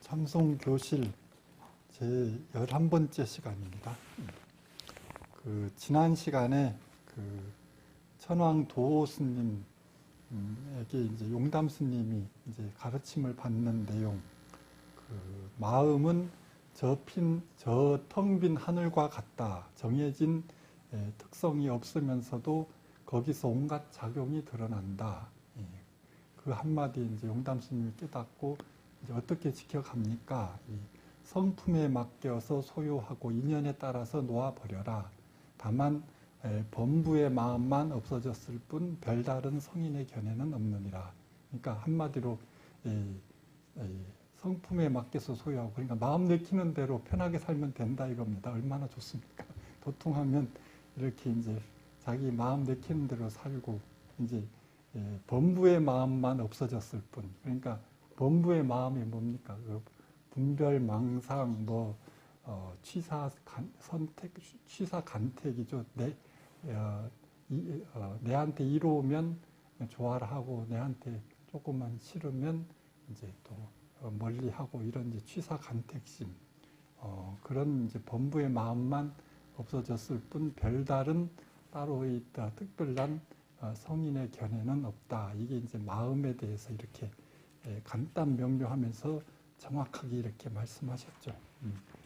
참송교실 제 11번째 시간입니다. 지난 시간에 천황 도호 스님에게 이제 용담 스님이 이제 가르침을 받는 내용, 마음은 저 텅 빈 하늘과 같다. 정해진 특성이 없으면서도 거기서 온갖 작용이 드러난다. 그 한마디 이제 용담 스님이 깨닫고 이제 어떻게 지켜갑니까? 이 성품에 맡겨서 소유하고 인연에 따라서 놓아버려라. 다만 범부의 마음만 없어졌을 뿐 별다른 성인의 견해는 없느니라. 그러니까 한마디로 성품에 맡겨서 소유하고, 그러니까 마음 내키는 대로 편하게 살면 된다 이겁니다. 얼마나 좋습니까? 도통하면 이렇게 이제 자기 마음 내키는 대로 살고, 이제 범부의 마음만 없어졌을 뿐. 그러니까 범부의 마음이 뭡니까? 분별, 망상, 취사, 선택, 취사, 간택이죠. 내한테 이로우면 좋아라 하고, 내한테 조금만 싫으면 이제 또 멀리 하고, 이런 이제 취사, 간택심. 그런 이제 범부의 마음만 없어졌을 뿐 별다른 따로 있다, 특별한 성인의 견해는 없다. 이게 이제 마음에 대해서 이렇게 간단 명료하면서 정확하게 이렇게 말씀하셨죠.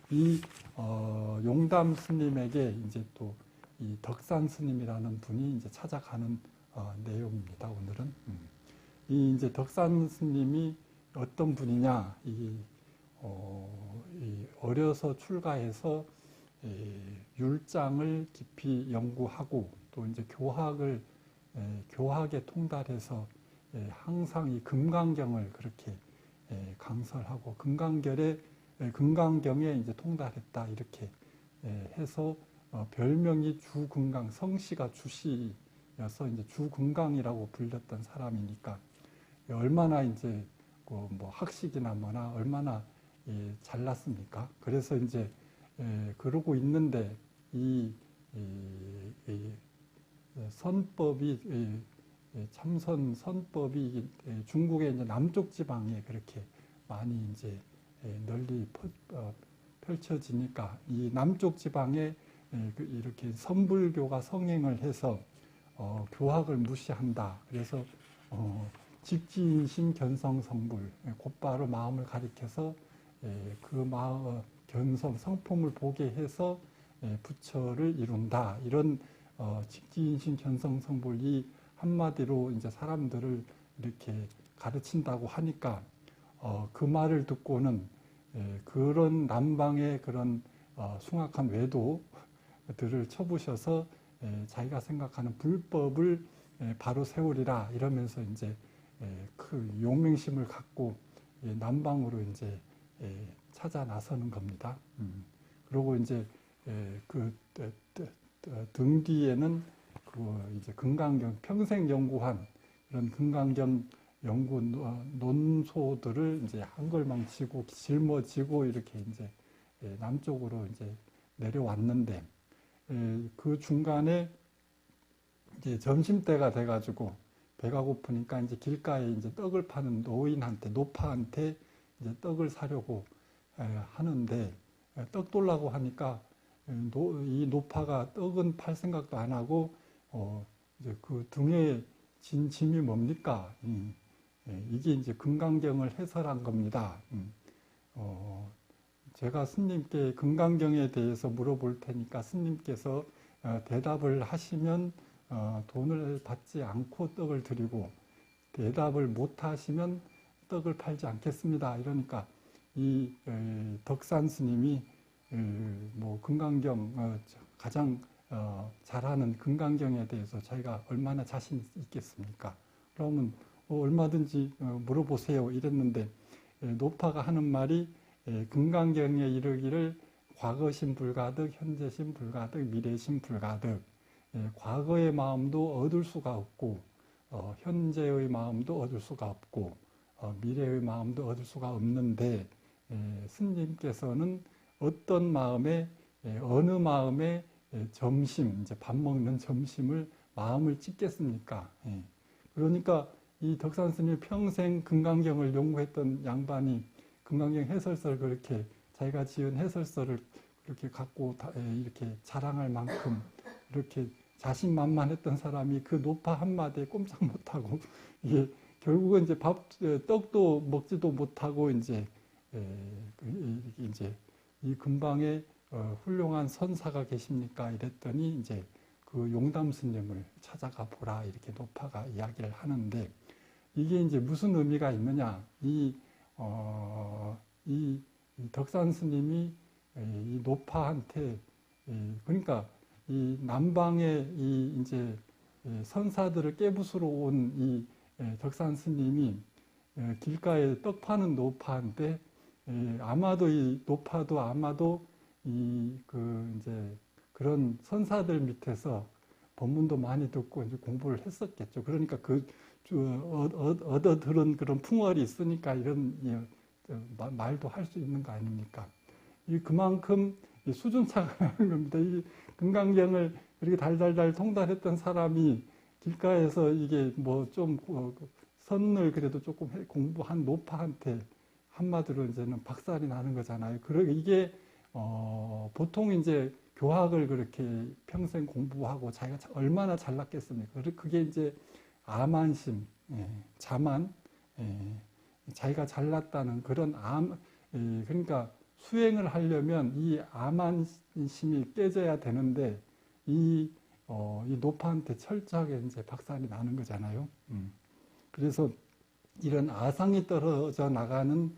이 용담 스님에게 이제 또 이 덕산 스님이라는 분이 이제 찾아가는 내용입니다. 오늘은 이 이제 덕산 스님이 어떤 분이냐? 어려서 출가해서 율장을 깊이 연구하고 또 이제 교학에 통달해서 항상 이 금강경을 그렇게 강설하고 금강경에 이제 통달했다 이렇게 해서 별명이 주금강, 성씨가 주씨여서 이제 주금강이라고 불렸던 사람이니까 얼마나 이제 학식이나 뭐나 얼마나 잘났습니까? 그래서 이제 그러고 있는데 이 선법이 참선 선법이 중국의 이제 남쪽 지방에 그렇게 많이 이제 널리 펼쳐지니까 이 남쪽 지방에 이렇게 선불교가 성행을 해서 교학을 무시한다. 그래서 직지인신 견성성불, 곧바로 마음을 가리켜서 그 마음 견성 성품을 보게 해서 부처를 이룬다. 이런 직지인신 견성성불이 한마디로 이제 사람들을 이렇게 가르친다고 하니까 그 말을 듣고는 그런 남방의 그런 숭악한 외도들을 쳐부셔서 자기가 생각하는 불법을 바로 세우리라 이러면서 이제 그 용맹심을 갖고 남방으로 이제 찾아 나서는 겁니다. 그리고 이제 그 등 뒤에는 이제 금강경 평생 연구한 이런 금강경 연구 논소들을 이제 한걸망 치고 짊어지고 이렇게 이제 남쪽으로 이제 내려왔는데 그 중간에 이제 점심때가 돼가지고 배가 고프니까 이제 길가에 이제 떡을 파는 노파한테 이제 떡을 사려고 하는데 떡 돌라고 하니까 이 노파가 떡은 팔 생각도 안 하고 이제 그 등에 진 짐이 뭡니까? 이게 이제 금강경을 해설한 겁니다. 제가 스님께 금강경에 대해서 물어볼 테니까 스님께서 대답을 하시면 돈을 받지 않고 떡을 드리고 대답을 못 하시면 떡을 팔지 않겠습니다. 이러니까 이 덕산 스님이 금강경 가장 잘하는 금강경에 대해서 자기가 얼마나 자신 있겠습니까? 그러면 얼마든지 물어보세요 이랬는데 노파가 하는 말이 금강경에 이르기를 과거심 불가득, 현재심 불가득, 미래심 불가득. 과거의 마음도 얻을 수가 없고 현재의 마음도 얻을 수가 없고 미래의 마음도 얻을 수가 없는데 스님께서는 어떤 마음에 어느 마음에 점심, 이제 밥 먹는 점심을 마음을 찢겠습니까? 그러니까 이 덕산 스님이 평생 금강경을 연구했던 양반이 금강경 해설서를 그렇게 자기가 지은 해설서를 그렇게 갖고 이렇게 자랑할 만큼 이렇게 자신만만했던 사람이 그 노파 한마디에 꼼짝 못하고 이게 결국은 이제 떡도 먹지도 못하고 이제 이제 이 근방에 훌륭한 선사가 계십니까? 이랬더니 이제 그 용담 스님을 찾아가 보라 이렇게 노파가 이야기를 하는데 이게 이제 무슨 의미가 있느냐? 이 덕산 스님이 이 노파한테 그러니까 이 남방의 이 이제 선사들을 깨부수러 온 이 덕산 스님이 길가에 떡 파는 노파인데 아마도 이 노파도 아마도 이제 그런 선사들 밑에서 법문도 많이 듣고 이제 공부를 했었겠죠. 그러니까 얻어 들은 그런 풍월이 있으니까 이런 말도 할 수 있는 거 아닙니까? 그만큼 수준 차가 나는 겁니다. 이 금강경을 이렇게 달달달 통달했던 사람이 길가에서 이게 뭐 좀 선을 그래도 조금 공부한 노파한테 한마디로 이제는 박살이 나는 거잖아요. 이게 보통 이제 교학을 그렇게 평생 공부하고 자기가 얼마나 잘났겠습니까? 그게 이제 아만심, 자만, 자기가 잘났다는 그런 그러니까 수행을 하려면 이 아만심이 깨져야 되는데 이 노파한테 철저하게 이제 박살이 나는 거잖아요. 그래서 이런 아상이 떨어져 나가는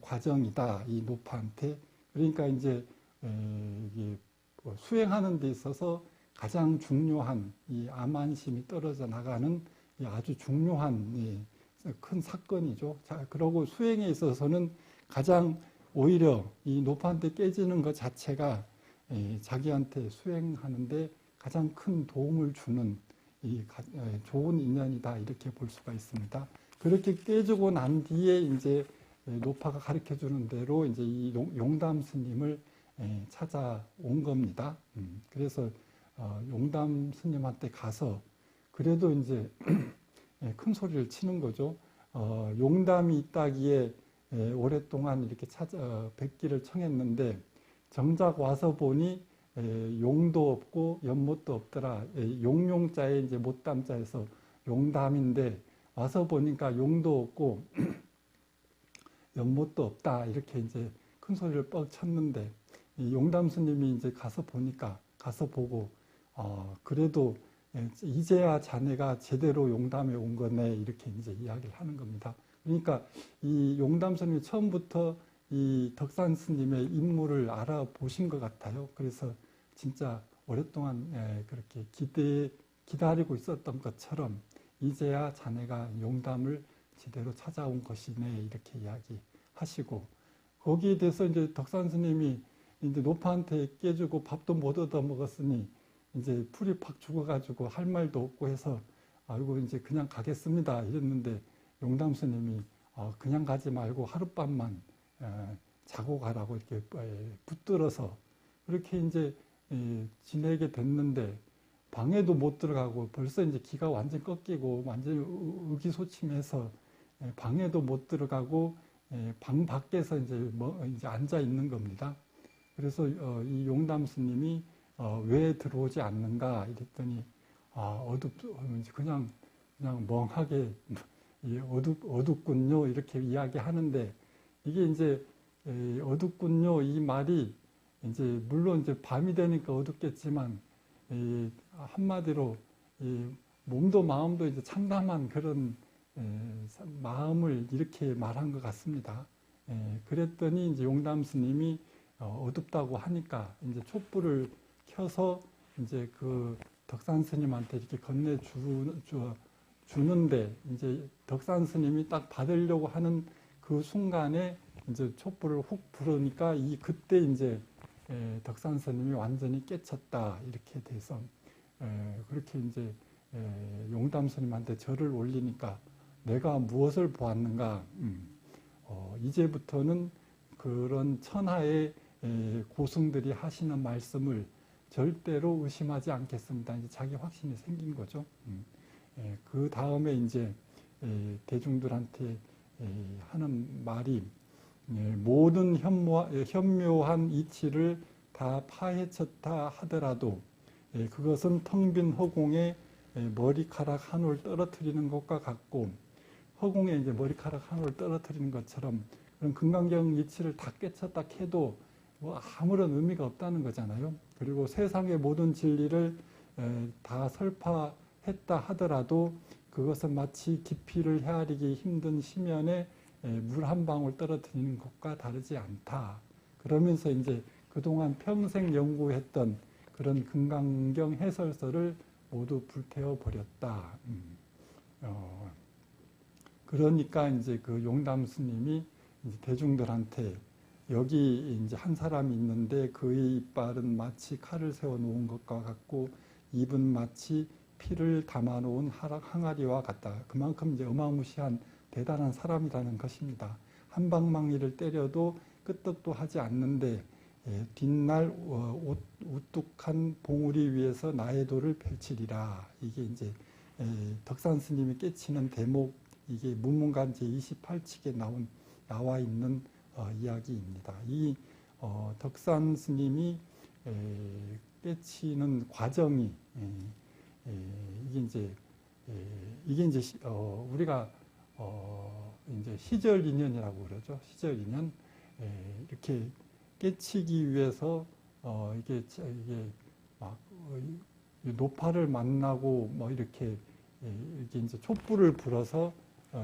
과정이다. 이 노파한테. 그러니까 이제 수행하는 데 있어서 가장 중요한 이 아만심이 떨어져 나가는 아주 중요한 큰 사건이죠. 자, 그러고 수행에 있어서는 가장 오히려 이 노파한테 깨지는 것 자체가 자기한테 수행하는데 가장 큰 도움을 주는 좋은 인연이다 이렇게 볼 수가 있습니다. 그렇게 깨지고 난 뒤에 이제 노파가 가르쳐 주는 대로 이제 이 용담 스님을 찾아온 겁니다. 그래서 용담 스님한테 가서 그래도 이제 큰 소리를 치는 거죠. 용담이 있다기에 오랫동안 이렇게 뵙기를 청했는데 정작 와서 보니 용도 없고 연못도 없더라. 용용자에 이제 못담자에서 용담인데 와서 보니까 용도 없고 연못도 없다. 이렇게 이제 큰 소리를 뻑 쳤는데 이 용담 스님이 이제 가서 보고 그래도 이제야 자네가 제대로 용담에 온 거네 이렇게 이제 이야기를 하는 겁니다. 그러니까 이 용담 스님이 처음부터 이 덕산 스님의 인물을 알아보신 것 같아요. 그래서 진짜 오랫동안 그렇게 기다리고 있었던 것처럼 이제야 자네가 용담을 제대로 찾아온 것이네 이렇게 이야기하시고 거기에 대해서 이제 덕산 스님이 이제 노파한테 깨주고 밥도 못 얻어 먹었으니 이제 풀이 팍 죽어가지고 할 말도 없고 해서 아이고 이제 그냥 가겠습니다 이랬는데 용담 스님이 그냥 가지 말고 하룻밤만 자고 가라고 이렇게 붙들어서 그렇게 이제 지내게 됐는데 방에도 못 들어가고 벌써 이제 기가 완전 꺾이고 완전히 의기소침해서 방에도 못 들어가고 방 밖에서 이제 앉아 있는 겁니다. 그래서 이 용담 스님이 왜 들어오지 않는가 이랬더니 그냥 멍하게 어둡군요 이렇게 이야기하는데 이게 이제 어둡군요 이 말이 이제 물론 이제 밤이 되니까 어둡겠지만 한마디로 몸도 마음도 이제 참담한 그런 마음을 이렇게 말한 것 같습니다. 그랬더니 이제 용담 스님이 어둡다고 하니까 이제 촛불을 켜서 이제 그 덕산 스님한테 이렇게 건네 주는데 이제 덕산 스님이 딱 받으려고 하는 그 순간에 이제 촛불을 훅 부르니까 그때 이제 덕산 스님이 완전히 깨쳤다 이렇게 돼서 그렇게 이제 용담 스님한테 절을 올리니까 내가 무엇을 보았는가 이제부터는 그런 천하의 고승들이 하시는 말씀을 절대로 의심하지 않겠습니다. 이제 자기 확신이 생긴 거죠. 그 다음에 이제 대중들한테 하는 말이 모든 현묘한 이치를 다 파헤쳤다 하더라도 그것은 텅 빈 허공에 머리카락 한 올 떨어뜨리는 것과 같고, 허공에 이제 머리카락 한 올 떨어뜨리는 것처럼 그런 금강경 이치를 다 깨쳤다 해도 뭐 아무런 의미가 없다는 거잖아요. 그리고 세상의 모든 진리를 다 설파했다 하더라도 그것은 마치 깊이를 헤아리기 힘든 심연에 물 한 방울 떨어뜨리는 것과 다르지 않다. 그러면서 이제 그동안 평생 연구했던 그런 금강경 해설서를 모두 불태워 버렸다. 그러니까 이제 그 용담 스님이 이제 대중들한테 여기 이제 한 사람이 있는데 그의 이빨은 마치 칼을 세워 놓은 것과 같고 입은 마치 피를 담아 놓은 항아리와 같다. 그만큼 이제 어마무시한 대단한 사람이라는 것입니다. 한방망이를 때려도 끄떡도 하지 않는데 뒷날 우뚝한 봉우리 위에서 나의 도를 펼치리라. 이게 이제 덕산 스님이 깨치는 대목, 이게 문문관 제28칙에 나와 있는 이야기입니다. 이 덕산 스님이 깨치는 과정이 이게 이제 우리가 이제 시절 인연이라고 그러죠. 시절 인연. 이렇게 깨치기 위해서 이게 막 노파를 만나고 뭐 이렇게 이제 촛불을 불어서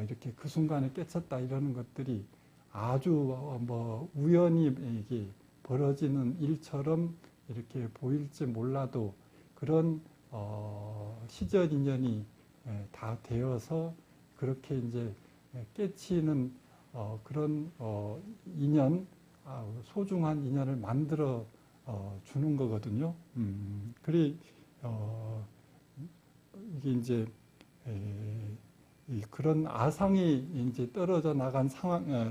이렇게 그 순간에 깨쳤다 이러는 것들이 아주 뭐 우연히 이게 벌어지는 일처럼 이렇게 보일지 몰라도 그런 시절 인연이 다 되어서 그렇게 이제 깨치는 그런 인연, 소중한 인연을 만들어 주는 거거든요. 그리 이게 이제 그런 아상이 이제 떨어져 나간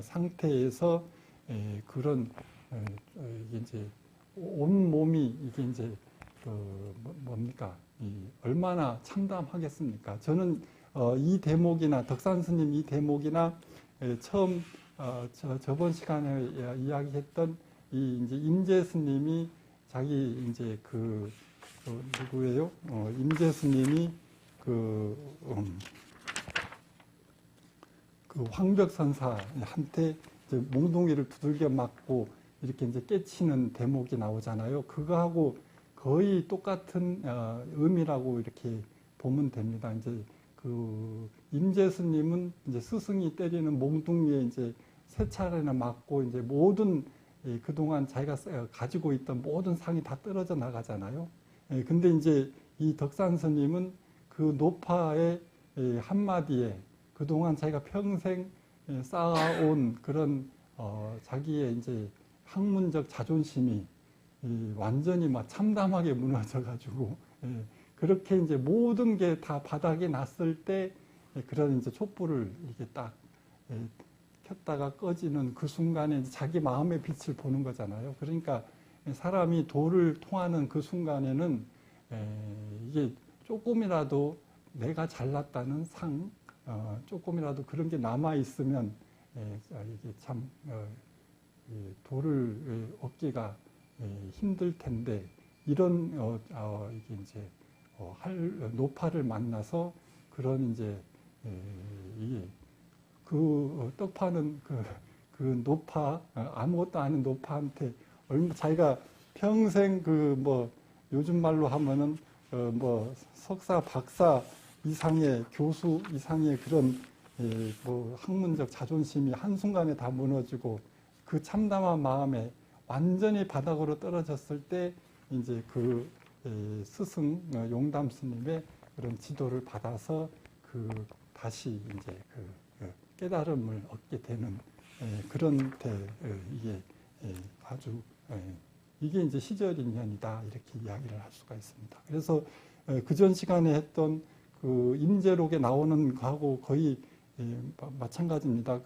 상태에서 그런 이게 이제 온 몸이 이게 이제 뭡니까? 얼마나 참담하겠습니까? 저는 이 대목이나 덕산 스님 이 대목이나 처음 저번 시간에 이야기했던 이 이제 임재 스님이 자기 이제 누구예요? 임재 스님이 그 황벽선사한테 몽둥이를 두들겨 맞고 이렇게 이제 깨치는 대목이 나오잖아요. 그거하고 거의 똑같은 의미라고 이렇게 보면 됩니다. 이제 그 임재 스님은 이제 스승이 때리는 몽둥이에 이제 세 차례나 맞고 이제 모든 그동안 자기가 가지고 있던 모든 상이 다 떨어져 나가잖아요. 근데 이제 이 덕산 스님은 그 노파의 한마디에 그동안 자기가 평생 쌓아온 그런 자기의 이제 학문적 자존심이 완전히 막 참담하게 무너져가지고 그렇게 이제 모든 게 다 바닥에 났을 때 그런 이제 촛불을 이게 딱 켰다가 꺼지는 그 순간에 이제 자기 마음의 빛을 보는 거잖아요. 그러니까 사람이 도를 통하는 그 순간에는 이게 조금이라도 내가 잘났다는 상, 조금이라도 그런 게 남아 있으면 이게 참 도를 얻기가 힘들 텐데 이런 이게 이제 노파를 만나서 그런 이제 이게 그 떡파는 그 노파 아무것도 아닌 노파한테 자기가 평생 그 뭐 요즘 말로 하면은 뭐 석사 박사 이상의 교수 이상의 그런 뭐 학문적 자존심이 한순간에 다 무너지고 그 참담한 마음에 완전히 바닥으로 떨어졌을 때 이제 그 스승 용담 스님의 그런 지도를 받아서 다시 이제 깨달음을 얻게 되는 그런 이게 아주 이게 이제 시절 인연이다 이렇게 이야기를 할 수가 있습니다. 그래서 그전 시간에 했던 그 임재록에 나오는 거하고 거의 마찬가지입니다.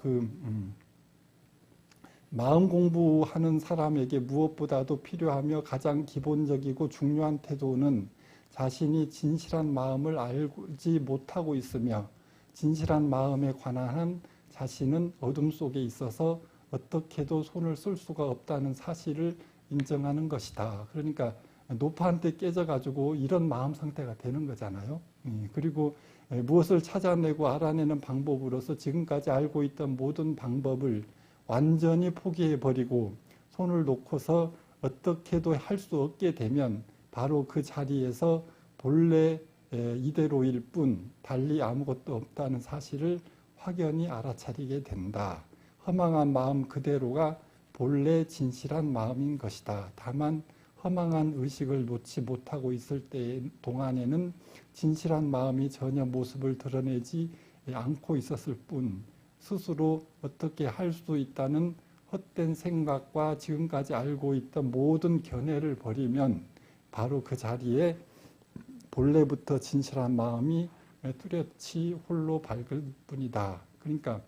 마음 공부하는 사람에게 무엇보다도 필요하며 가장 기본적이고 중요한 태도는 자신이 진실한 마음을 알지 못하고 있으며 진실한 마음에 관한 자신은 어둠 속에 있어서 어떻게도 손을 쓸 수가 없다는 사실을 인정하는 것이다. 그러니까 노파한테 깨져가지고 이런 마음 상태가 되는 거잖아요. 그리고 무엇을 찾아내고 알아내는 방법으로서 지금까지 알고 있던 모든 방법을 완전히 포기해버리고 손을 놓고서 어떻게도 할 수 없게 되면 바로 그 자리에서 본래 이대로일 뿐 달리 아무것도 없다는 사실을 확연히 알아차리게 된다. 허망한 마음 그대로가 본래 진실한 마음인 것이다. 다만 허망한 의식을 놓지 못하고 있을 때 동안에는 진실한 마음이 전혀 모습을 드러내지 않고 있었을 뿐 스스로 어떻게 할 수 있다는 헛된 생각과 지금까지 알고 있던 모든 견해를 버리면 바로 그 자리에 본래부터 진실한 마음이 뚜렷이 홀로 밝을 뿐이다. 그러니까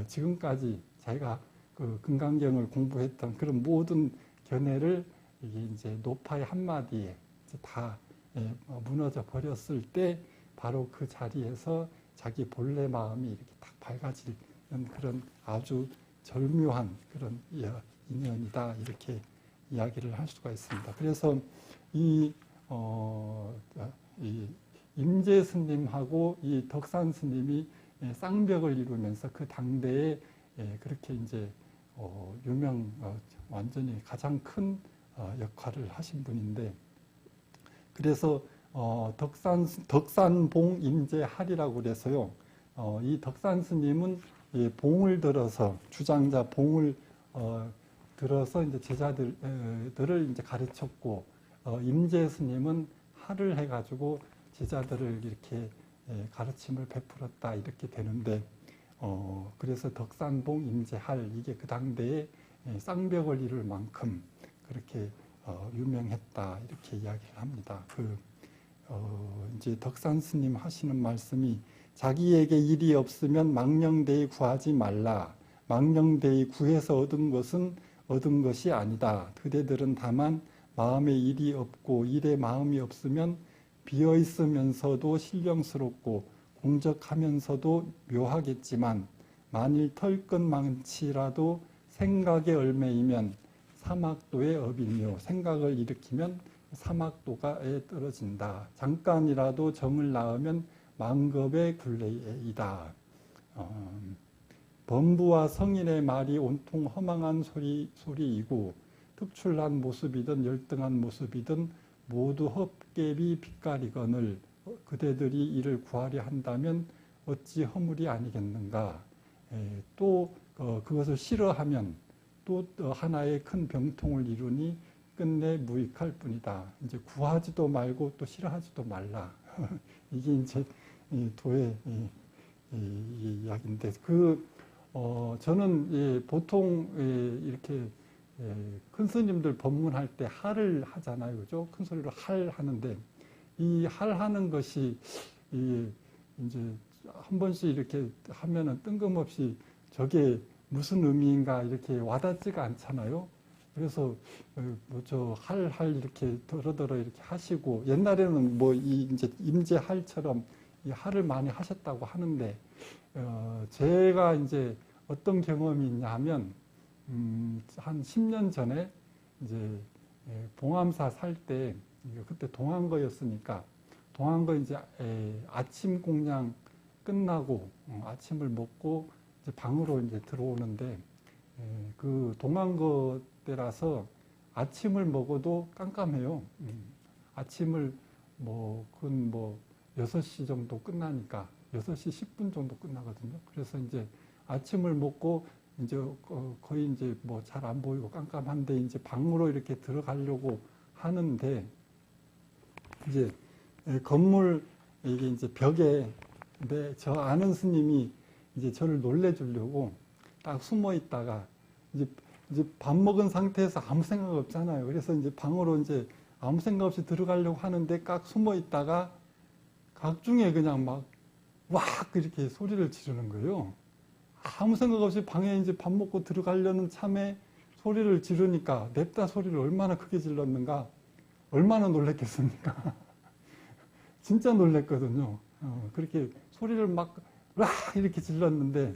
지금까지 자기가 그 금강경을 공부했던 그런 모든 견해를 이게 이제 노파의 한마디에 다 무너져 버렸을 때 바로 그 자리에서 자기 본래 마음이 이렇게 딱 밝아지는 그런 아주 절묘한 그런 인연이다. 이렇게 이야기를 할 수가 있습니다. 그래서 이 임재 스님하고 이 덕산 스님이 쌍벽을 이루면서 그 당대에 그렇게 이제 완전히 가장 큰 역할을 하신 분인데, 그래서 덕산봉 임재할이라고 그래서요. 이 덕산 스님은 봉을 들어서 주장자 봉을 들어서 이제 제자들을 이제 가르쳤고, 임재 스님은 할을 해가지고 제자들을 이렇게 가르침을 베풀었다 이렇게 되는데, 그래서 덕산봉 임재할 이게 그 당대에 쌍벽을 이룰 만큼 그렇게 유명했다 이렇게 이야기를 합니다. 이제 덕산 스님 하시는 말씀이 자기에게 일이 없으면 망령되이 구하지 말라. 망령되이 구해서 얻은 것이 아니다. 그대들은 다만 마음에 일이 없고 일에 마음이 없으면 비어 있으면서도 신령스럽고 공적하면서도 묘하겠지만 만일 털끝망치라도 생각에 얽매이면 사막도의 업이며 생각을 일으키면 사막도가에 떨어진다. 잠깐이라도 정을 낳으면 만겁의 굴레이다. 범부와 성인의 말이 온통 허망한 소리이고 특출난 모습이든 열등한 모습이든 모두 헛개비 빛깔이거늘 그대들이 이를 구하려 한다면 어찌 허물이 아니겠는가. 또 그것을 싫어하면 또 하나의 큰 병통을 이루니 끝내 무익할 뿐이다. 이제 구하지도 말고 또 싫어하지도 말라. 이게 이제 도의 이야기인데, 저는 보통 이렇게 큰 스님들 법문할 때 할을 하잖아요, 그죠? 큰 소리로 할 하는데, 이 할 하는 것이 이제 한 번씩 이렇게 하면은 뜬금없이 저게 무슨 의미인가 이렇게 와닿지가 않잖아요. 그래서 할 이렇게 더러더러 이렇게 하시고, 옛날에는 이제 임재할처럼 이 할을 많이 하셨다고 하는데, 제가 이제 어떤 경험이 있냐 하면, 한 10년 전에 이제 봉암사 살 때, 그때 동안거였으니까, 동안거 이제 아침 공양 끝나고 아침을 먹고 이제 방으로 이제 들어오는데, 그 동안거 때라서 아침을 먹어도 깜깜해요. 아침을 6시 정도 끝나니까 6시 10분 정도 끝나거든요. 그래서 이제 아침을 먹고 이제 거의 이제 잘 안 보이고 깜깜한데 이제 방으로 이렇게 들어가려고 하는데, 이제 건물 이게 이제 벽에 저 아는 스님이 이제 저를 놀래주려고 딱 숨어 있다가 이제 밥 먹은 상태에서 아무 생각 없잖아요. 그래서 이제 방으로 이제 아무 생각 없이 들어가려고 하는데 깍 숨어 있다가 각중에 그냥 막 이렇게 소리를 지르는 거예요. 아무 생각 없이 방에 이제 밥 먹고 들어가려는 참에 소리를 지르니까 냅다 소리를 얼마나 크게 질렀는가, 얼마나 놀랬겠습니까? 진짜 놀랬거든요. 그렇게 소리를 막 이렇게 질렀는데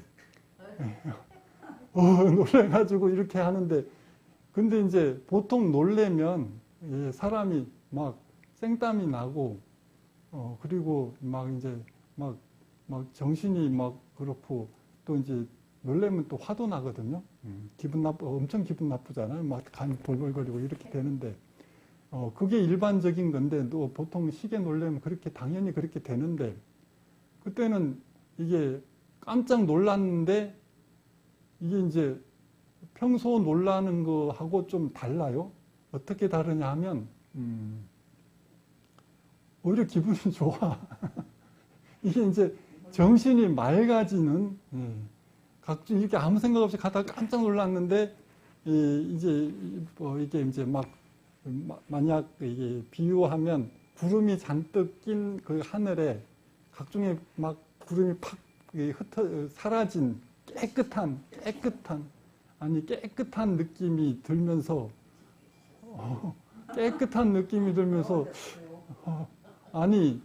놀래가지고 이렇게 하는데, 근데 이제 보통 놀래면 사람이 막 생땀이 나고, 그리고 막 이제 막 정신이 막 그렇고, 또 이제 놀래면 또 화도 나거든요. 엄청 기분 나쁘잖아요. 막 간이 벌벌거리고 이렇게 되는데, 그게 일반적인 건데, 또 보통 시계 놀래면 그렇게, 당연히 그렇게 되는데, 그때는 이게 깜짝 놀랐는데, 이게 이제 평소 놀라는 거하고 좀 달라요. 어떻게 다르냐 하면, 오히려 기분이 좋아. 이게 이제 정신이 맑아지는, 각종 이렇게 아무 생각 없이 가다가 깜짝 놀랐는데, 이제 이게 이제 만약 이게 비유하면 구름이 잔뜩 낀 그 하늘에 각종의 막 구름이 팍 사라진 깨끗한 느낌이 들면서, 깨끗한 느낌이 들면서, 아니,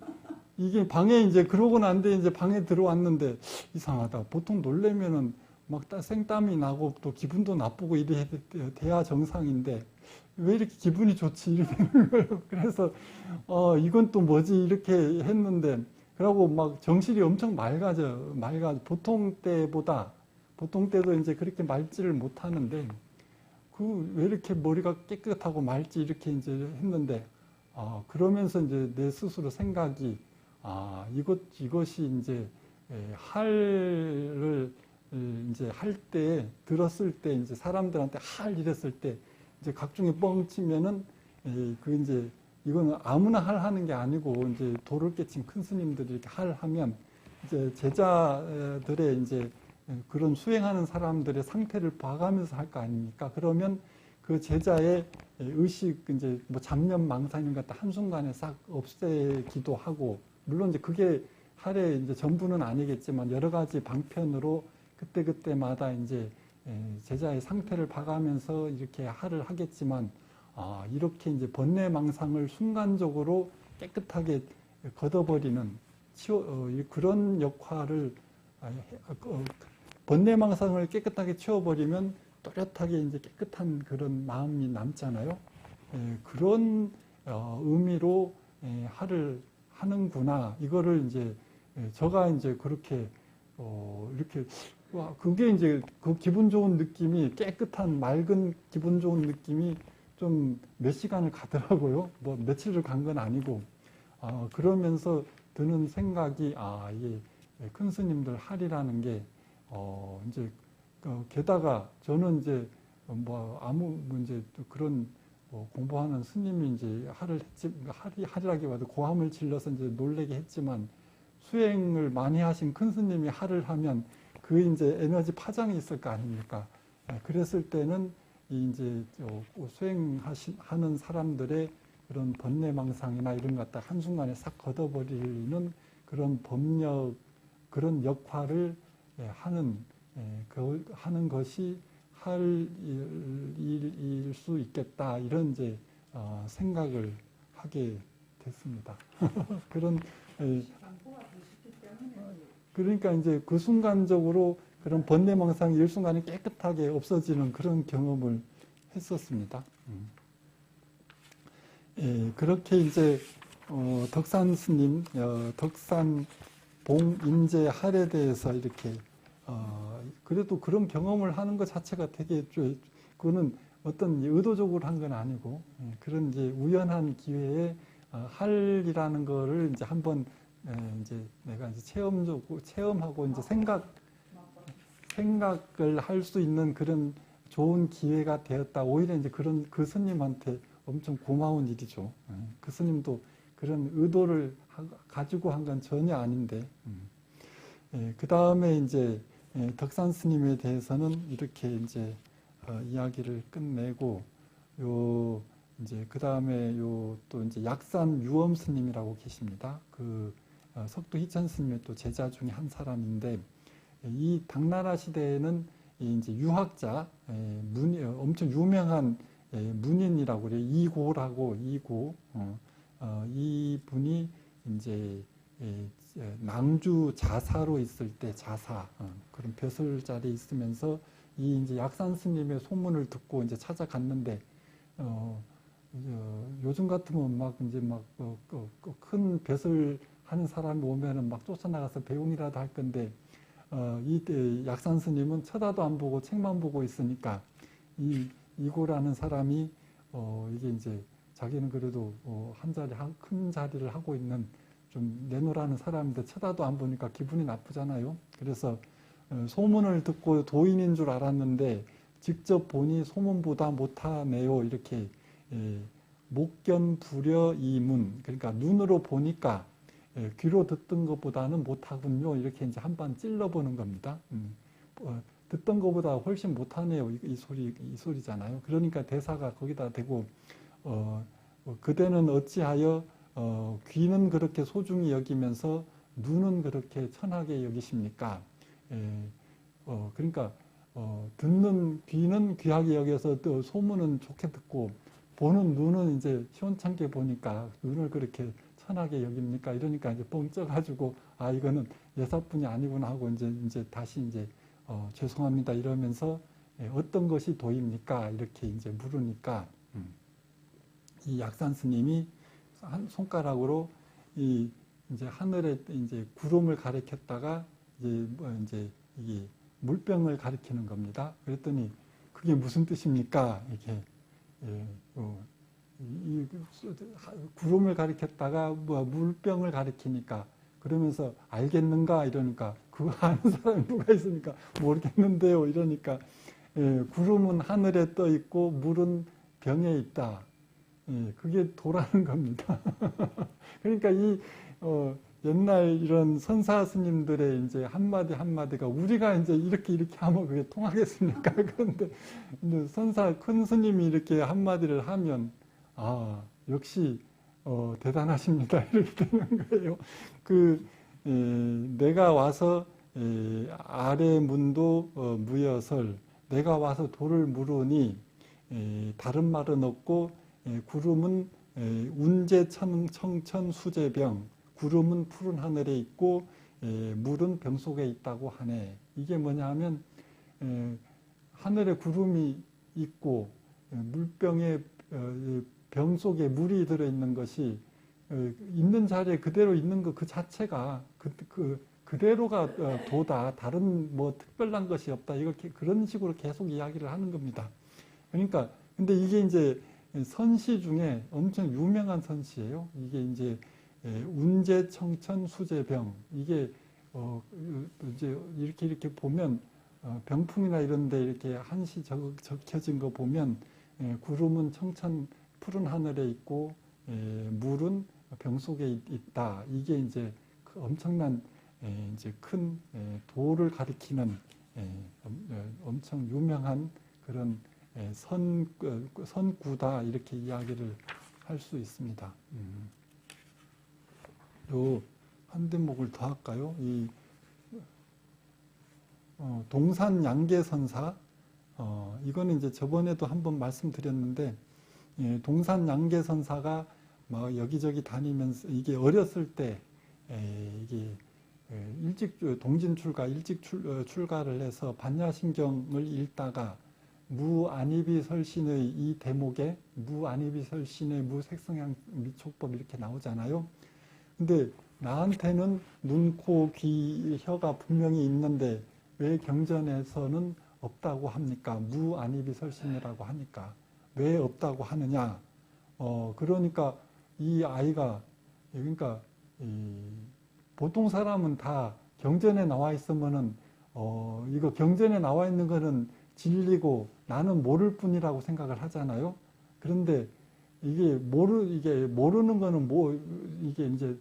이게 방에 이제 그러고 난 뒤에 이제 방에 들어왔는데 이상하다. 보통 놀래면은 막 생땀이 나고 또 기분도 나쁘고 이래 돼야 정상인데 왜 이렇게 기분이 좋지? 이렇게 되는 거예요. 그래서 이건 또 뭐지? 이렇게 했는데 그러고 막 정신이 엄청 맑아져. 보통 때도 이제 그렇게 맑지를 못하는데 왜 이렇게 머리가 깨끗하고 맑지? 이렇게 이제 했는데 그러면서 이제 내 스스로 생각이 이것이 이제 이제 할 때, 들었을 때, 이제 사람들한테 이랬을 때, 이제 각종의 뻥치면은, 이제, 이거는 아무나 하는 게 아니고, 이제 도를 깨친 큰 스님들이 이렇게 하면, 이제 제자들의 이제 그런 수행하는 사람들의 상태를 봐가면서 할 거 아닙니까? 그러면 그 제자의 의식, 이제 잡념, 망상 이런 것들 한순간에 싹 없애기도 하고, 물론 이제 그게 할의 이제 전부는 아니겠지만 여러 가지 방편으로 그때마다 이제 제자의 상태를 봐가면서 이렇게 할을 하겠지만, 이렇게 이제 번뇌망상을 순간적으로 깨끗하게 걷어버리는 그런 역할을 번뇌망상을 깨끗하게 치워버리면 또렷하게 이제 깨끗한 그런 마음이 남잖아요. 그런 의미로 할을 하는구나. 이거를 이제 제가 이제 그렇게 이렇게 그게 이제 그 기분 좋은 느낌이 깨끗한 맑은 기분 좋은 느낌이 좀 몇 시간을 가더라고요. 뭐 며칠을 간 건 아니고 그러면서 드는 생각이 이게 큰 스님들 할이라는 게 이제 게다가 저는 이제 이제 그런 공부하는 스님이 이제 할이라기보다 고함을 질러서 이제 놀래게 했지만 수행을 많이 하신 큰 스님이 할을 하면 그 이제 에너지 파장이 있을 거 아닙니까? 그랬을 때는 이제 수행하는 사람들의 그런 번뇌망상이나 이런 것 갖다 한순간에 싹 걷어버리는 그런 법력, 그런 역할을 하는 것이 할 일일 수 있겠다. 이런 이제 생각을 하게 됐습니다. 그런 그러니까 이제 그 순간적으로 그런 번뇌망상이 일순간에 깨끗하게 없어지는 그런 경험을 했었습니다. 그렇게 이제 덕산 스님, 덕산 봉인제 할에 대해서 이렇게 그래도 그런 경험을 하는 것 자체가 되게 그거는 어떤 의도적으로 한 건 아니고 그런 이제 우연한 기회에 할이라는 거를 이제 한번 이제 내가 이제 체험하고 이제 생각을 할 수 있는 그런 좋은 기회가 되었다. 오히려 이제 그 스님한테 엄청 고마운 일이죠. 그 스님도 그런 의도를 가지고 한 건 전혀 아닌데. 그 다음에 이제 덕산 스님에 대해서는 이렇게 이제 이야기를 끝내고 이제 그 다음에 또 이제 약산 유엄 스님이라고 계십니다. 그 석도 희천 스님의 또 제자 중에 한 사람인데 이 당나라 시대에는 이제 유학자 엄청 유명한 문인이라고 그래요. 이고라고 이분이 이제 낭주 자사로 있을 때 자사 그런 벼슬 자리에 있으면서 이 이제 약산 스님의 소문을 듣고 이제 찾아갔는데 요즘 같으면 막 이제 막 큰 벼슬 하는 사람이 오면은 막 쫓아나가서 배웅이라도 할 건데 이때 약산 스님은 쳐다도 안 보고 책만 보고 있으니까 이고라는 사람이 이게 이제 자기는 그래도 큰 자리를 하고 있는 좀 내놓으라는 사람인데 쳐다도 안 보니까 기분이 나쁘잖아요. 그래서 소문을 듣고 도인인 줄 알았는데 직접 보니 소문보다 못하네요. 이렇게 목견부려 이문, 그러니까 눈으로 보니까 귀로 듣던 것보다는 못하군요. 이렇게 이제 한번 찔러보는 겁니다. 듣던 것보다 훨씬 못하네요. 이 소리잖아요. 그러니까 대사가 거기다 대고 그대는 어찌하여 귀는 그렇게 소중히 여기면서 눈은 그렇게 천하게 여기십니까? 그러니까 듣는 귀는 귀하게 여겨서 또 소문은 좋게 듣고 보는 눈은 이제 시원찮게 보니까 눈을 그렇게 천하게 여깁니까? 이러니까 이제 뻥 쪄가지고 이거는 예사뿐이 아니구나 하고 이제 다시 이제 죄송합니다 이러면서 어떤 것이 도입니까? 이렇게 이제 물으니까 이 약산 스님이 한 손가락으로 이제 하늘에 이제 구름을 가리켰다가 이제 이게 물병을 가리키는 겁니다. 그랬더니 그게 무슨 뜻입니까? 이렇게 이 구름을 가리켰다가 물병을 가리키니까 그러면서 알겠는가 이러니까 그거 아는 사람이 누가 있으니까 모르겠는데요 이러니까 구름은 하늘에 떠 있고 물은 병에 있다. 그게 도라는 겁니다. 그러니까 옛날 이런 선사 스님들의 이제 한마디 한마디가 우리가 이제 이렇게 하면 그게 통하겠습니까? 그런데 큰 스님이 이렇게 한마디를 하면 역시 대단하십니다. 이렇게 되는 거예요. 내가 와서 아래 문도 무여설 내가 와서 돌을 물으니 다른 말은 없고 구름은 운제 청천 수제병 구름은 푸른 하늘에 있고 물은 병 속에 있다고 하네. 이게 뭐냐 하면 하늘에 구름이 있고 물병에 병 속에 물이 들어있는 것이 있는 자리에 그대로 있는 것 그 자체가 그대로가 도다. 다른 뭐 특별한 것이 없다. 이렇게 그런 식으로 계속 이야기를 하는 겁니다. 그러니까 근데 이게 이제 선시 중에 엄청 유명한 선시예요. 이게 이제 운제 청천 수제병 이게 이제 이렇게 보면 병풍이나 이런데 이렇게 한시 적혀진 거 보면 구름은 청천 푸른 하늘에 있고 물은 병 속에 있다. 이게 이제 그 엄청난 이제 큰 도를 가리키는 엄청 유명한 그런 선구다 이렇게 이야기를 할 수 있습니다. 요 한 대목을 더 할까요? 이 동산 양계선사 이거는 이제 저번에도 한번 말씀드렸는데 동산 양계선사가 막 여기저기 다니면서 이게 어렸을 때 이게 일찍 출가를 해서 반야신경을 읽다가 무안이비설신의 이 대목에 무안이비설신의 무색성향 미촉법 이렇게 나오잖아요. 근데 나한테는 눈, 코, 귀, 혀가 분명히 있는데 왜 경전에서는 없다고 합니까? 무안이비설신이라고 하니까 왜 없다고 하느냐? 그러니까 이 아이가 그러니까 보통 사람은 다 경전에 나와 있으면은 이거 경전에 나와 있는 거는 진리고 나는 모를 뿐이라고 생각을 하잖아요. 그런데 이게 모르는 거는 이게 이제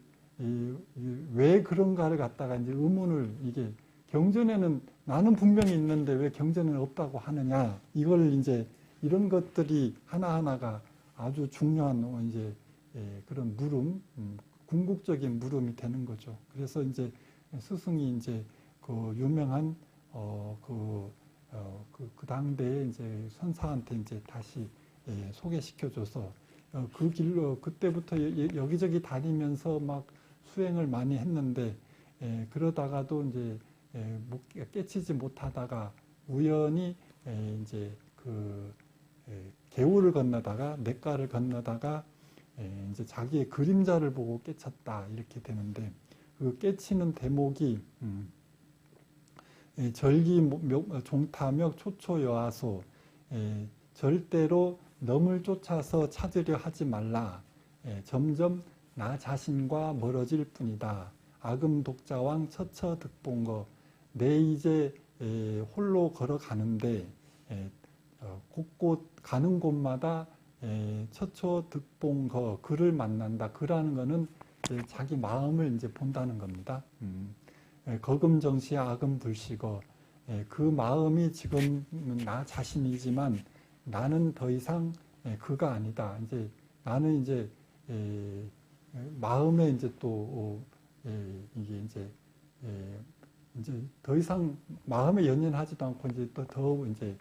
왜 그런가를 갖다가 이제 의문을 이게 경전에는 나는 분명히 있는데 왜 경전에는 없다고 하느냐. 이걸 이제 이런 것들이 하나하나가 아주 중요한 이제 그런 물음, 궁극적인 물음이 되는 거죠. 그래서 이제 스승이 이제 그 유명한 그 당대에 이제 선사한테 이제 다시 소개시켜줘서 그 길로 그때부터 여기저기 다니면서 막 수행을 많이 했는데 그러다가도 이제 깨치지 못하다가 우연히 이제 그 개울을 건너다가 냇가를 건너다가 이제 자기의 그림자를 보고 깨쳤다 이렇게 되는데 그 깨치는 대목이 절기 종타명 초초여하소 절대로 넘을 쫓아서 찾으려 하지 말라. 점점 나 자신과 멀어질 뿐이다. 아금 독자왕 처처 득본거 내 이제 홀로 걸어가는데 곳곳 가는 곳마다 처처 득본거 그를 만난다. 그라는 거는 자기 마음을 이제 본다는 겁니다. 거금정시 아금불시거 그 마음이 지금 나 자신이지만 나는 더 이상 그가 아니다. 이제 나는 이제 마음에 이제 또 이게 이제 더 이상 마음에 연연하지도 않고 이제 또 더욱 이제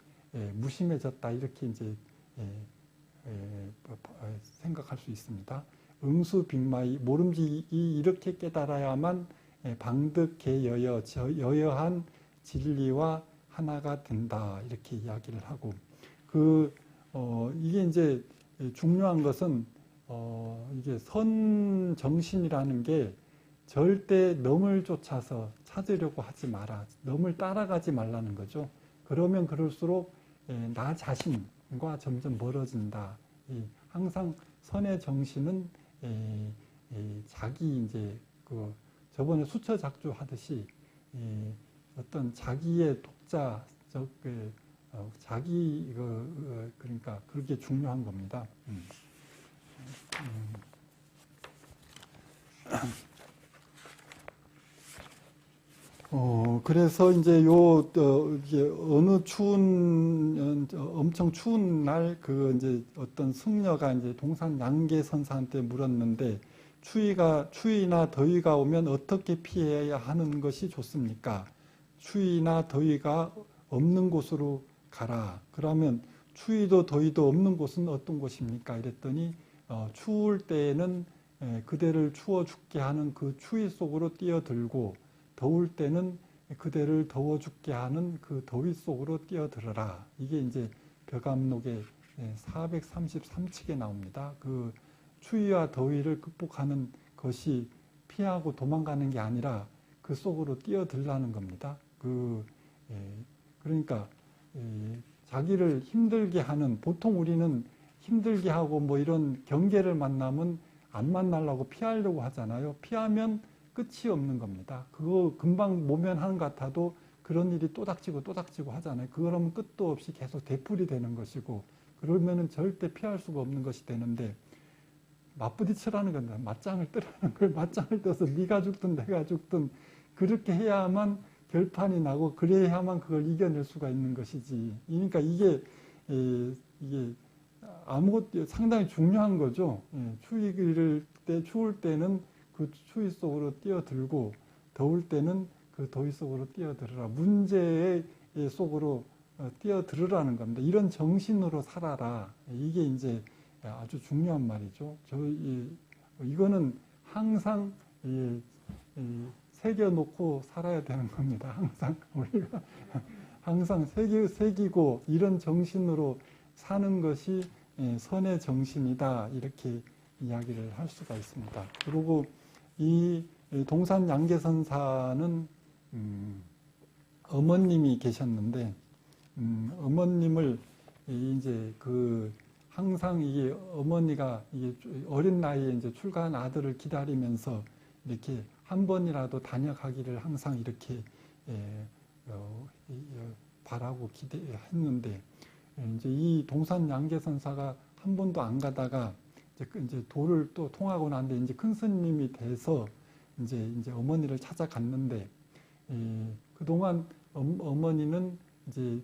무심해졌다 이렇게 이제 생각할 수 있습니다. 응수빅마이 모름지기 이렇게 깨달아야만 방득개여여 여여한 진리와 하나가 된다 이렇게 이야기를 하고 이게 이제 중요한 것은 이게 선정신이라는 게 절대 넘을 쫓아서 찾으려고 하지 마라. 넘을 따라가지 말라는 거죠. 그러면 그럴수록 나 자신과 점점 멀어진다. 항상 선의 정신은 자기 이제 저번에 수처작주 하듯이 어떤 자기의 독자적 자기 그러니까 그게 중요한 겁니다. 그래서 이제 이게 어느 엄청 추운 날, 이제 어떤 승려가 이제 동산 양계선사한테 물었는데, 추위나 더위가 오면 어떻게 피해야 하는 것이 좋습니까? 추위나 더위가 없는 곳으로 가라. 그러면 추위도 더위도 없는 곳은 어떤 곳입니까? 이랬더니, 추울 때에는 그대를 추워 죽게 하는 그 추위 속으로 뛰어들고, 더울 때는 그대를 더워 죽게 하는 그 더위 속으로 뛰어들어라. 이게 이제 벼감록의 433칙에 나옵니다. 그 추위와 더위를 극복하는 것이 피하고 도망가는 게 아니라 그 속으로 뛰어들라는 겁니다. 그러니까 자기를 힘들게 하는, 보통 우리는 힘들게 하고 뭐 이런 경계를 만나면 안 만나려고 피하려고 하잖아요. 피하면 끝이 없는 겁니다. 그거 금방 모면하는 것 같아도 그런 일이 또 닥치고 또 닥치고 하잖아요. 그러면 끝도 없이 계속 되풀이 되는 것이고, 그러면은 절대 피할 수가 없는 것이 되는데, 맞부딪히라는 건데, 맞짱을 뜨라는 걸 맞짱을 떠서 네가 죽든 내가 죽든 그렇게 해야만 결판이 나고, 그래야만 그걸 이겨낼 수가 있는 것이지. 그러니까 이게 아무것도 상당히 중요한 거죠. 추울 때는 그 추위 속으로 뛰어들고, 더울 때는 그 더위 속으로 뛰어들어라. 문제의 속으로 뛰어들으라는 겁니다. 이런 정신으로 살아라. 이게 이제 아주 중요한 말이죠. 이거는 항상 새겨놓고 살아야 되는 겁니다. 항상 우리가 항상 새기고 이런 정신으로 사는 것이 선의 정신이다. 이렇게 이야기를 할 수가 있습니다. 그리고 이 동산 양계선사는 어머님이 계셨는데, 어머님을 이제 항상 이게 어머니가 이게 어린 나이에 이제 출가한 아들을 기다리면서 이렇게 한 번이라도 단역하기를 항상 이렇게 바라고 기대했는데, 이제 이 동산 양계선사가 한 번도 안 가다가 이제 도를 또 통하고 나는데 이제 큰 스님이 돼서 이제 어머니를 찾아갔는데, 그동안 어머니는 이제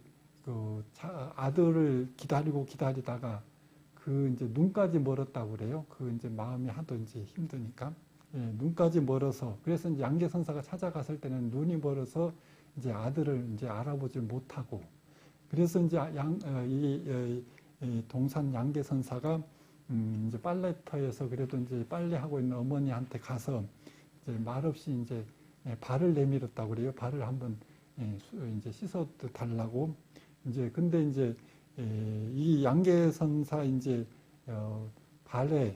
아들을 기다리다가 이제 눈까지 멀었다고 그래요. 이제 마음이 하도 이제 힘드니까. 눈까지 멀어서, 그래서 이제 양계선사가 찾아갔을 때는 눈이 멀어서 이제 아들을 이제 알아보질 못하고, 그래서 이제 이 동산 양계선사가 이제 빨래터에서 그래도 이제 빨래하고 있는 어머니한테 가서 이제 말없이 이제 발을 내밀었다고 그래요. 발을 한번 이제 씻어 달라고. 이제 근데 이제 이 양계선사 이제 발에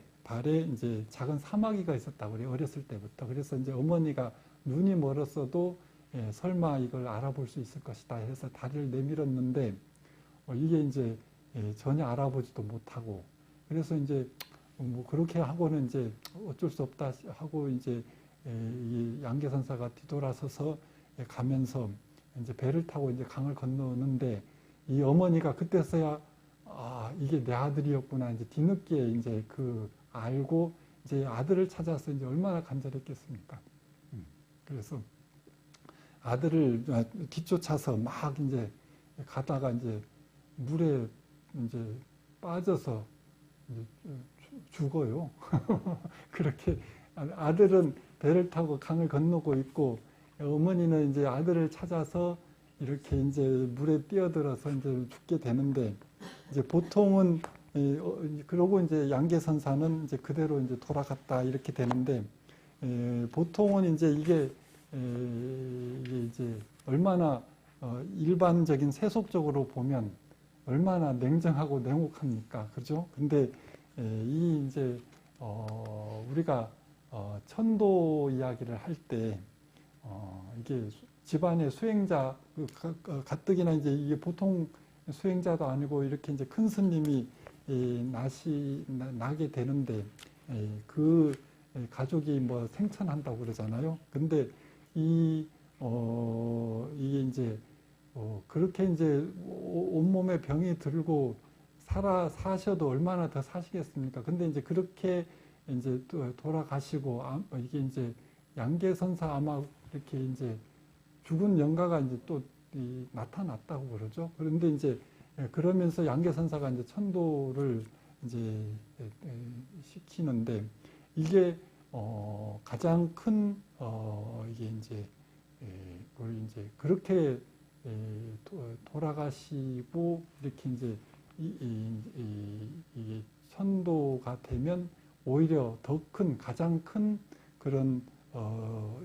이제 작은 사마귀가 있었다고 그래요. 어렸을 때부터. 그래서 이제 어머니가 눈이 멀었어도 설마 이걸 알아볼 수 있을 것이다 해서 다리를 내밀었는데 이게 이제 전혀 알아보지도 못하고 그래서 이제 뭐 그렇게 하고는 이제 어쩔 수 없다 하고 이제 이 양계선사가 뒤돌아서서 가면서 이제 배를 타고 이제 강을 건너는데 이 어머니가 그때서야 이게 내 아들이었구나 이제 뒤늦게 이제 그 알고 이제 아들을 찾아서 이제 얼마나 간절했겠습니까? 그래서 아들을 뒤쫓아서 막 이제 가다가 이제 물에 이제 빠져서 이제 죽어요. 그렇게 아들은 배를 타고 강을 건너고 있고 어머니는 이제 아들을 찾아서 이렇게 이제 물에 뛰어들어서 이제 죽게 되는데 이제 보통은 그러고 이제 양계선사는 이제 그대로 이제 돌아갔다 이렇게 되는데 보통은 이제 이게 이제 얼마나 일반적인 세속적으로 보면 얼마나 냉정하고 냉혹합니까? 그죠? 근데 이 이제 우리가 천도 이야기를 할 때 이게 집안의 수행자 가뜩이나 이제 이게 보통 수행자도 아니고 이렇게 이제 큰 스님이 나게 되는데 그 가족이 뭐 생천한다고 그러잖아요. 근데 이게 이제 그렇게 이제 온몸에 병이 들고 사셔도 얼마나 더 사시겠습니까? 근데 이제 그렇게 이제 돌아가시고 이게 이제 양계선사 아마 이렇게 이제 죽은 영가가 이제 또 나타났다고 그러죠. 그런데 이제 그러면서 양계선사가 이제 천도를 이제 시키는데 이게 가장 큰 이게 이제 그렇게 돌아가시고 이렇게 이제 이게 천도가 되면 오히려 더 큰 가장 큰 그런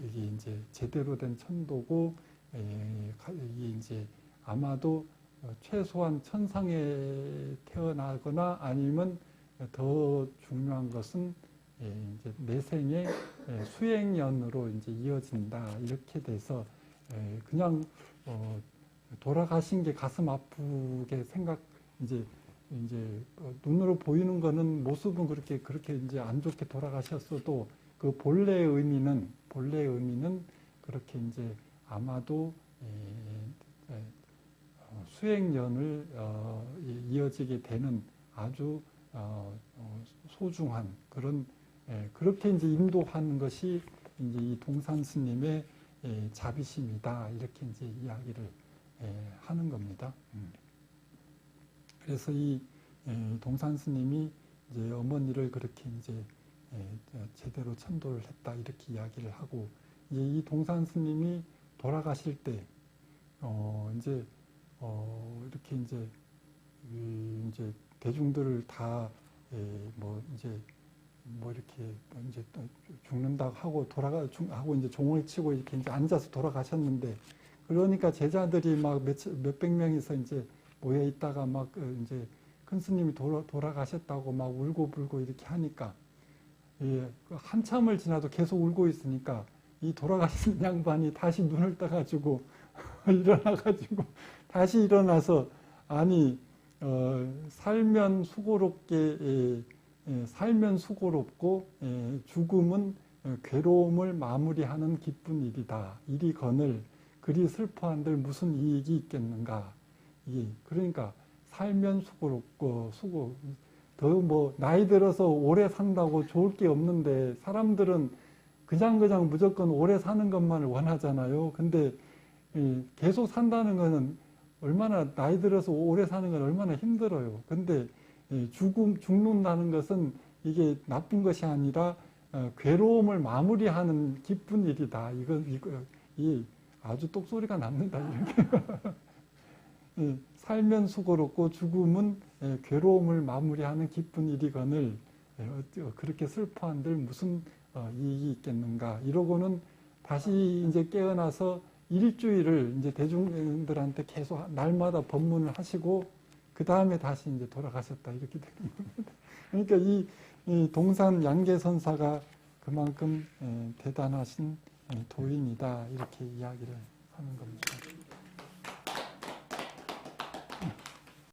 이게 이제 제대로 된 천도고 이게 이제 아마도 최소한 천상에 태어나거나 아니면 더 중요한 것은 이제 내생의 수행연으로 이제 이어진다 이렇게 돼서 그냥 돌아가신 게 가슴 아프게 이제 눈으로 보이는 거는 모습은 그렇게 이제 안 좋게 돌아가셨어도 그 본래의 의미는 그렇게 이제 아마도 수행연을 이어지게 되는 아주 소중한 그런 그렇게 이제 인도하는 것이 이제 이 동산 스님의 자비심이다 이렇게 이제 이야기를 하는 겁니다. 그래서 이 동산 스님이 이제 어머니를 그렇게 이제 제대로 천도를 했다 이렇게 이야기를 하고 이제 이 동산 스님이 돌아가실 때 이제 이렇게 이제 대중들을 다 이렇게 이제 죽는다고 하고 하고 이제 종을 치고 이렇게 이제 앉아서 돌아가셨는데 그러니까 제자들이 막 몇백 명이서 이제 모여 있다가 막 이제 큰 스님이 돌아가셨다고 막 울고불고 이렇게 하니까 한참을 지나도 계속 울고 있으니까 이 돌아가신 양반이 다시 눈을 떠가지고 일어나가지고 다시 일어나서 아니 살면 수고롭고 죽음은 괴로움을 마무리하는 기쁜 일이다. 이리거늘 그리 슬퍼한들 무슨 이익이 있겠는가. 그러니까 살면 수고롭고 더 뭐 나이 들어서 오래 산다고 좋을 게 없는데 사람들은 그냥 무조건 오래 사는 것만을 원하잖아요. 근데 계속 산다는 거는 얼마나 나이 들어서 오래 사는 건 얼마나 힘들어요. 근데 죽는다는 것은 이게 나쁜 것이 아니라 괴로움을 마무리하는 기쁜 일이다. 이 아주 똑소리가 납니다. 이렇게. 살면 수고롭고 죽음은 괴로움을 마무리하는 기쁜 일이거늘 그렇게 슬퍼한들 무슨 이익이 있겠는가 이러고는 다시 이제 깨어나서 일주일을 이제 대중들한테 계속 날마다 법문을 하시고 그 다음에 다시 이제 돌아가셨다 이렇게 되는 겁니다. 그러니까 이 동산 양계선사가 그만큼 대단하신 도인이다 이렇게 이야기를 하는 겁니다.